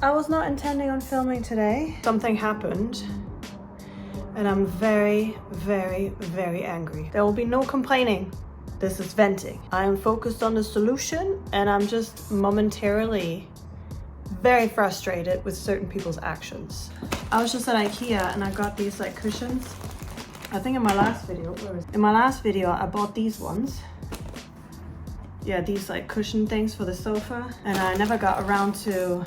I was not intending on filming today. Something happened and I'm very, very, very angry. There will be no complaining. This is venting. I am focused on the solution and I'm just momentarily very frustrated with certain people's actions. I was just at IKEA and I got these like cushions. I think in my last video, I bought these ones. Yeah, these like cushion things for the sofa, and I never got around to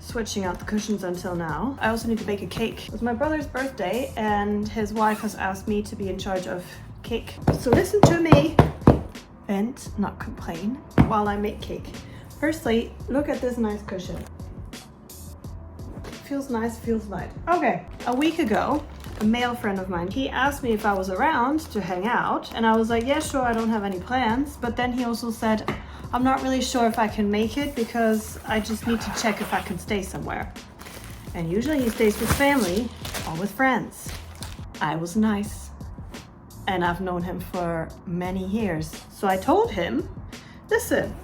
switching out the cushions until now. I also need to bake a cake. It was my brother's birthday and his wife has asked me to be in charge of cake. So listen to me and not complain while I make cake. Firstly, look at this nice cushion. Feels nice, feels light. Okay, a week ago, a male friend of mine, he asked me if I was around to hang out, and I was like, yeah, sure, I don't have any plans. But then he also said, I'm not really sure if I can make it because I just need to check if I can stay somewhere. And usually he stays with family or with friends. I was nice, and I've known him for many years. So I told him, listen,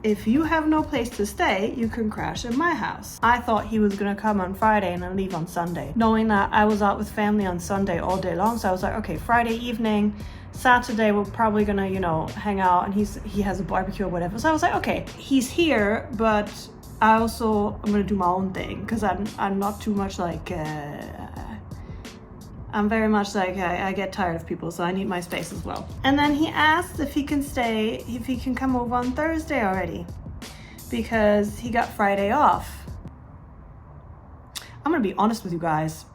if you have no place to stay, you can crash in my house. I thought he was gonna come on Friday and then leave on Sunday, knowing that I was out with family on Sunday all day long. So I was like, okay, Friday evening, Saturday we're probably gonna, you know, hang out, and he has a barbecue or whatever. So I was like, okay, he's here, but I'm gonna do my own thing because I'm not too much like I'm very much like I get tired of people, so I need my space as well. And then he asked if he can come over on Thursday already because he got Friday off. I'm gonna be honest with you guys.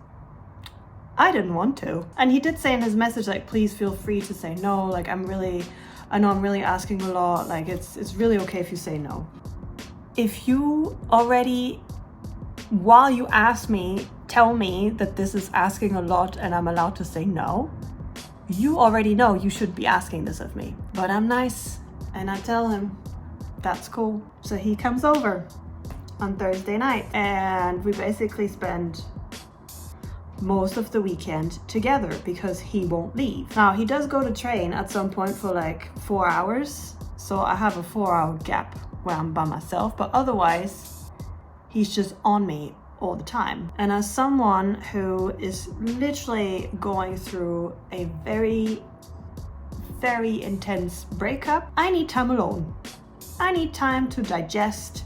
I didn't want to. And he did say in his message, like, please feel free to say no. Like, I know I'm really asking a lot. Like, it's really okay if you say no. If you already, while you ask me, tell me that this is asking a lot and I'm allowed to say no, you already know you should be asking this of me. But I'm nice and I tell him that's cool. So he comes over on Thursday night and we basically spend most of the weekend together because he won't leave. Now he does go to train at some point for like 4 hours. So I have a 4-hour gap where I'm by myself, but otherwise he's just on me all the time. And as someone who is literally going through a very, very intense breakup, I need time alone. I need time to digest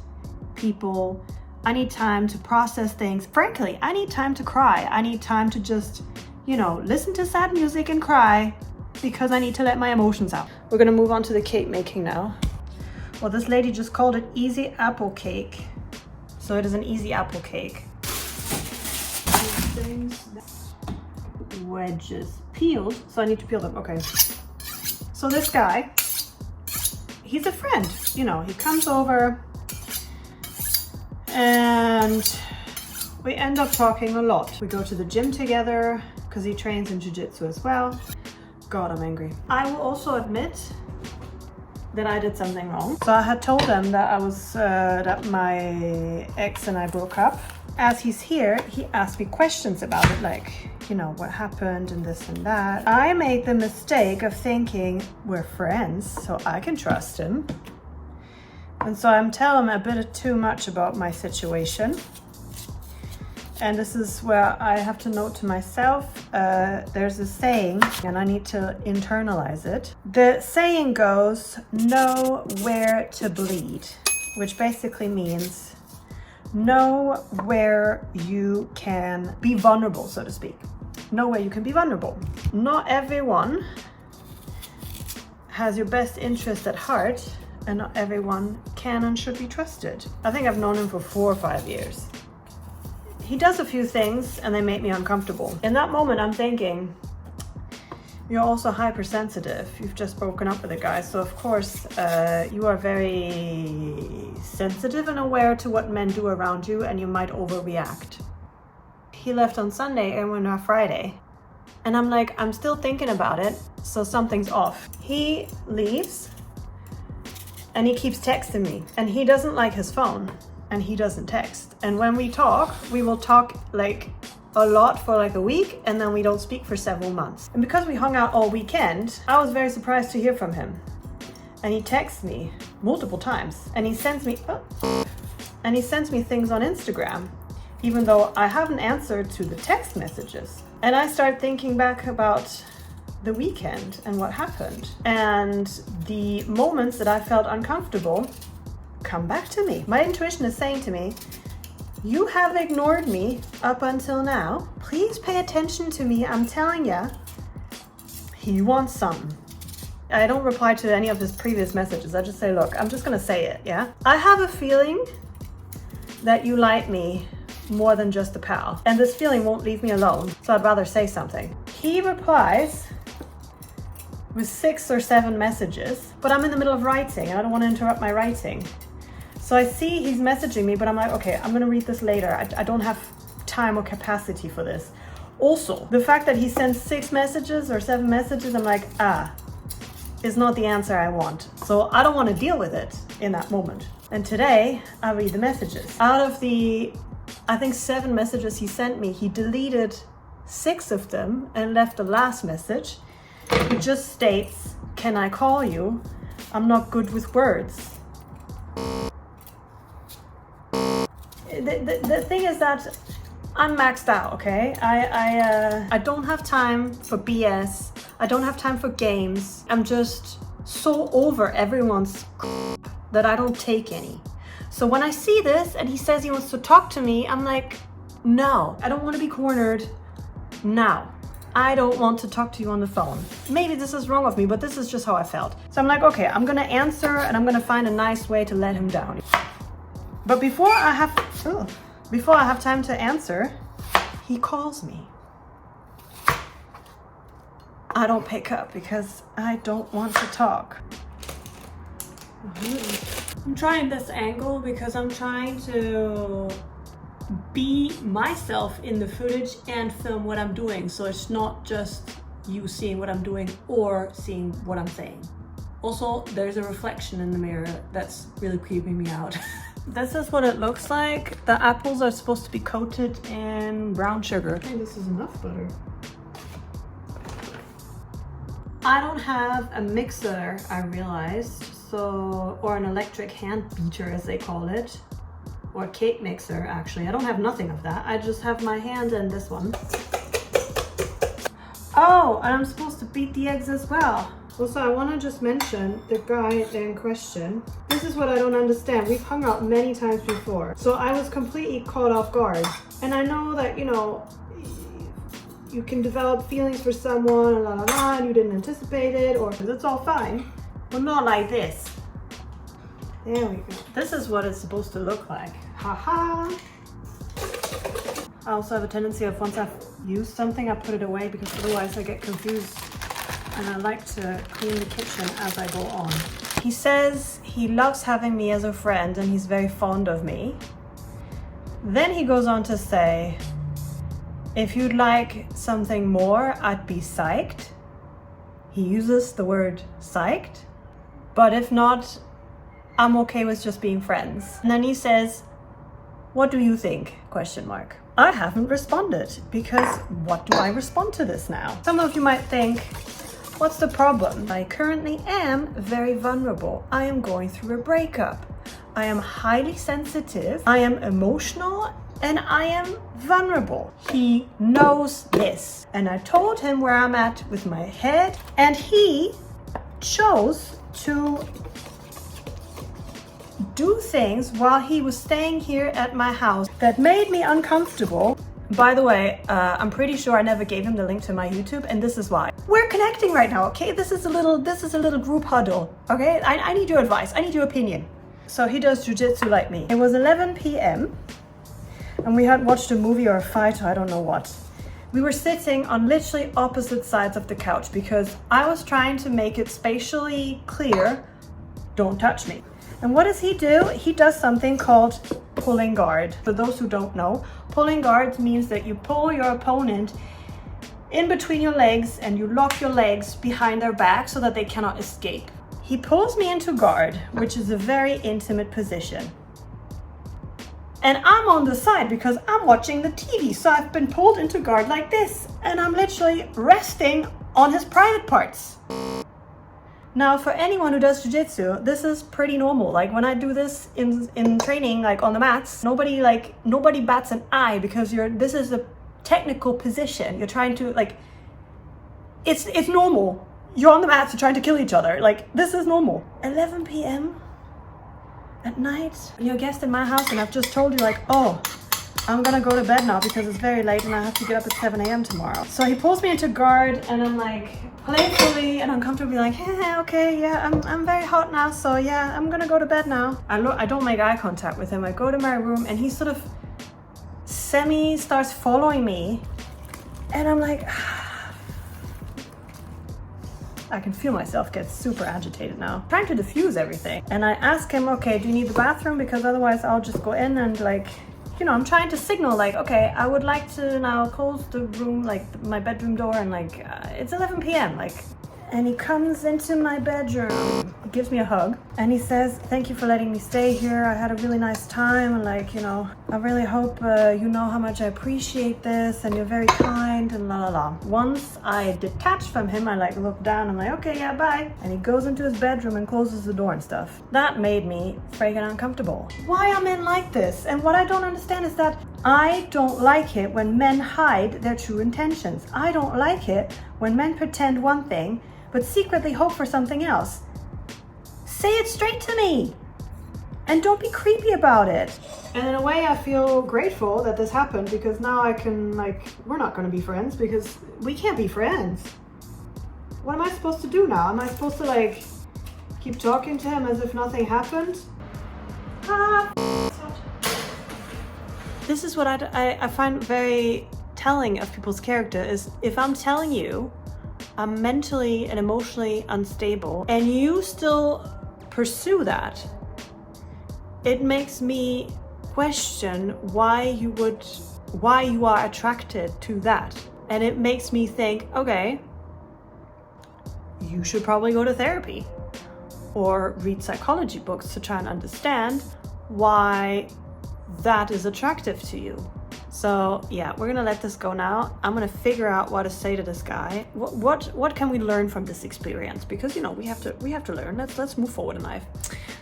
people. I need time to process things. Frankly, I need time to cry. I need time to just, you know, listen to sad music and cry because I need to let my emotions out. We're gonna move on to the cake making now. Well, this lady just called it easy apple cake. So it is an easy apple cake. Wedges peeled, so I need to peel them. Okay. So this guy, he's a friend. You know, he comes over and we end up talking a lot. We go to the gym together because he trains in jiu-jitsu as well. God, I'm angry. I will also admit that I did something wrong. So I had told him that that my ex and I broke up. As he's here, he asked me questions about it, like, you know, what happened and this and that. I made the mistake of thinking we're friends, so I can trust him. And so I'm telling him a bit too much about my situation. And this is where I have to note to myself, there's a saying, and I need to internalize it. The saying goes, know where to bleed, which basically means know where you can be vulnerable, so to speak. Know where you can be vulnerable. Not everyone has your best interest at heart, and not everyone can and should be trusted. I think I've known him for 4 or 5 years. He does a few things and they make me uncomfortable. In that moment, I'm thinking, you're also hypersensitive. You've just broken up with a guy. So of course, you are very sensitive and aware to what men do around you, and you might overreact. He left on Sunday and went on Friday. And I'm like, I'm still thinking about it. So something's off. He leaves and he keeps texting me, and he doesn't like his phone. And he doesn't text. And when we talk, we will talk like a lot for like a week, and then we don't speak for several months. And because we hung out all weekend, I was very surprised to hear from him. And he texts me multiple times, and he sends me, and he sends me things on Instagram, even though I haven't answered to the text messages. And I start thinking back about the weekend and what happened. And the moments that I felt uncomfortable come back to me. My intuition is saying to me, you have ignored me up until now. Please pay attention to me. I'm telling ya, he wants something. I don't reply to any of his previous messages. I just say, look, I'm just gonna say it, yeah? I have a feeling that you like me more than just a pal. And this feeling won't leave me alone, so I'd rather say something. He replies with 6 or 7 messages, but I'm in the middle of writing and I don't want to interrupt my writing. So I see he's messaging me, but I'm like, okay, I'm gonna read this later. I don't have time or capacity for this. Also, the fact that he sends 6 messages or 7 messages, I'm like, is not the answer I want. So I don't want to deal with it in that moment. And today I read the messages. Out of the, I think 7 messages he sent me, he deleted 6 of them and left the last message. It just states, can I call you? I'm not good with words. The thing is that I'm maxed out, okay? I don't have time for BS. I don't have time for games. I'm just so over everyone's that I don't take any. So when I see this and he says he wants to talk to me, I'm like, no, I don't want to be cornered now. I don't want to talk to you on the phone. Maybe this is wrong of me, but this is just how I felt. So I'm like, okay, I'm gonna answer and I'm gonna find a nice way to let him down. But before I have time to answer, he calls me. I don't pick up because I don't want to talk. I'm trying this angle because I'm trying to be myself in the footage and film what I'm doing, so it's not just you seeing what I'm doing or seeing what I'm saying. Also, there's a reflection in the mirror that's really creeping me out. This is what it looks like. The apples are supposed to be coated in brown sugar. I think this is enough butter. I don't have a mixer, I realized, so, or an electric hand beater as they call it, or a cake mixer actually. I don't have nothing of that. I just have my hand and this one. Oh, and I'm supposed to beat the eggs as well. Also, I want to just mention the guy in question. This is what I don't understand. We've hung out many times before, so I was completely caught off guard. And I know that, you know, you can develop feelings for someone and la la la, and you didn't anticipate it, or it's all fine, but not like this. There we go. This is what it's supposed to look like. Haha. I also have a tendency of once I've used something, I put it away because otherwise I get confused. And I like to clean the kitchen as I go on. He says he loves having me as a friend and he's very fond of me. Then he goes on to say, if you'd like something more, I'd be psyched. He uses the word psyched. But if not, I'm okay with just being friends. And then he says, what do you think? Question mark. I haven't responded because what do I respond to this now? Some of you might think, what's the problem? I currently am very vulnerable. I am going through a breakup. I am highly sensitive. I am emotional and I am vulnerable. He knows this. And I told him where I'm at with my head, and he chose to do things while he was staying here at my house that made me uncomfortable. By the way, I'm pretty sure I never gave him the link to my YouTube, and this is why. We're connecting right now, okay? This is a little group huddle, okay? I need your advice. I need your opinion. So he does jujitsu like me. It was 11 p.m. and we had watched a movie or a fight, or I don't know what. We were sitting on literally opposite sides of the couch because I was trying to make it spatially clear, don't touch me. And what does he do? He does something called pulling guard. For those who don't know, pulling guard means that you pull your opponent in between your legs and you lock your legs behind their back so that they cannot escape. He pulls me into guard, which is a very intimate position. And I'm on the side because I'm watching the TV. So I've been pulled into guard like this, and I'm literally resting on his private parts. Now, for anyone who does jiu-jitsu, this is pretty normal. Like when I do this in training, like on the mats, nobody bats an eye because this is a technical position. You're trying to like, it's normal. You're on the mats, you're trying to kill each other. Like this is normal. 11 p.m. at night, you're a guest in my house and I've just told you like, oh, I'm gonna go to bed now because it's very late and I have to get up at 7 a.m. tomorrow. So he pulls me into guard and I'm like playfully and uncomfortably like, hey, okay, yeah, I'm very hot now, so yeah, I'm gonna go to bed now. I don't make eye contact with him. I go to my room and he sort of starts following me and I'm like, I can feel myself get super agitated now. Trying to diffuse everything. And I ask him, okay, do you need the bathroom? Because otherwise I'll just go in and like, you know, I'm trying to signal like, okay, I would like to now close the room, like my bedroom door, and like, it's 11 p.m. like, and he comes into my bedroom, gives me a hug, and he says, thank you for letting me stay here. I had a really nice time, and like, you know, I really hope you know how much I appreciate this, and you're very kind, and la la la. Once I detach from him, I like look down, I'm like, okay, yeah, bye. And he goes into his bedroom and closes the door and stuff. That made me friggin' uncomfortable. Why are men like this? And what I don't understand is that I don't like it when men hide their true intentions. I don't like it when men pretend one thing, but secretly hope for something else. Say it straight to me and don't be creepy about it. And in a way I feel grateful that this happened because now I can like, we're not gonna be friends because we can't be friends. What am I supposed to do now? Am I supposed to like keep talking to him as if nothing happened? This is what I find very telling of people's character is if I'm telling you I'm mentally and emotionally unstable and you still pursue that, it makes me question why you are attracted to that. And it makes me think, okay, you should probably go to therapy or read psychology books to try and understand why that is attractive to you. So yeah, we're gonna let this go now. I'm gonna figure out what to say to this guy. What can we learn from this experience? Because you know we have to learn. Let's move forward in life.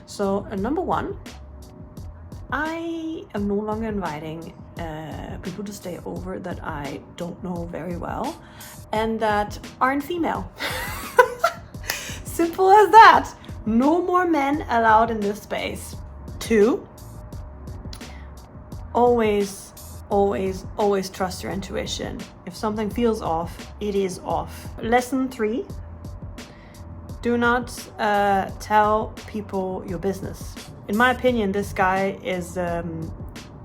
So number one, I am no longer inviting people to stay over that I don't know very well and that aren't female. Simple as that. No more men allowed in this space. Two, always trust your intuition. If something feels off, it is off. Lesson 3, do not tell people your business. In my opinion, this guy is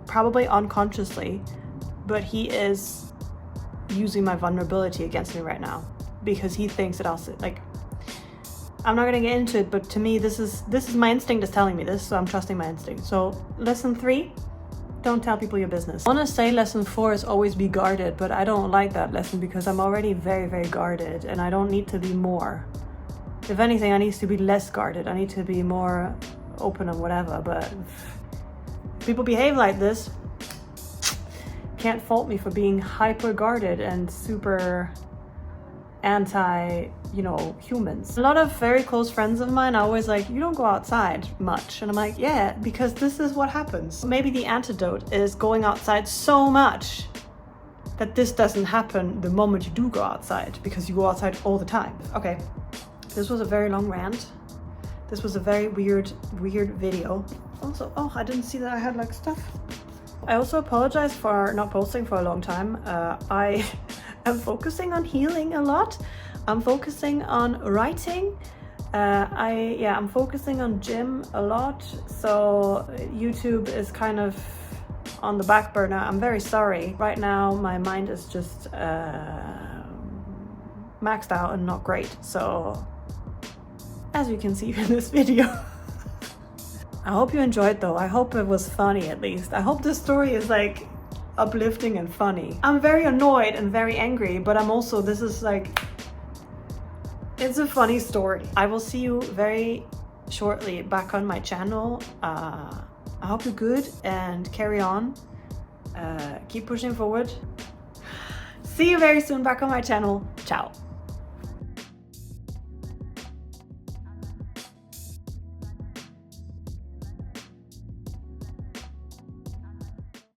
probably unconsciously, but he is using my vulnerability against me right now because he thinks that I'm not gonna get into it, but to me, this is my instinct is telling me this, so I'm trusting my instinct. So lesson 3, don't tell people your business. I want to say lesson 4 is always be guarded, but I don't like that lesson because I'm already very, very guarded and I don't need to be more. If anything, I need to be less guarded. I need to be more open and whatever, but if people behave like this, can't fault me for being hyper guarded and super anti, humans. A lot of very close friends of mine are always like, you don't go outside much. And I'm like, yeah, because this is what happens. Maybe the antidote is going outside so much that this doesn't happen the moment you do go outside, because you go outside all the time. Okay, this was a very long rant. This was a very weird video. Also, I didn't see that I had like stuff. I also apologize for not posting for a long time. I am focusing on healing a lot. I'm focusing on writing. I'm focusing on gym a lot. So YouTube is kind of on the back burner. I'm very sorry. Right now, my mind is just maxed out and not great. So as you can see in this video. I hope you enjoyed though. I hope it was funny at least. I hope this story is like uplifting and funny. I'm very annoyed and very angry, but it's a funny story. I will see you very shortly back on my channel. I hope you're good and carry on. Keep pushing forward. See you very soon back on my channel. Ciao.